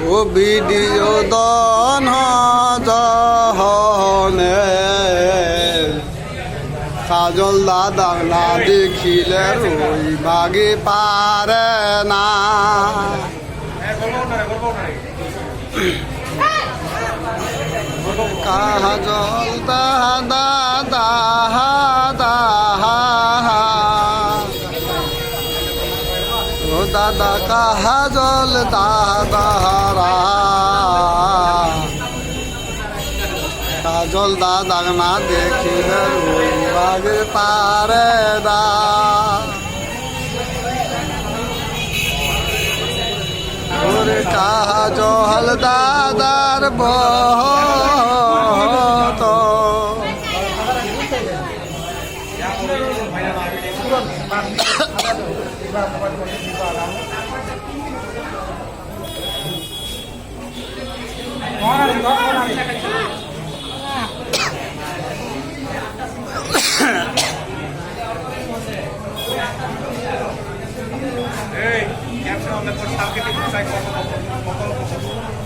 ও video দন জহনে কাজল দাদা না দেখিলে রই ভাগে পারে না কাজল দাদা দাহা দাহা ও দাদা কাজল দাদারা কাজল দাদা না দেখিলে রই ভাগে পারে না ওরে কাজল দাদার বহত Hey, caption on the first target.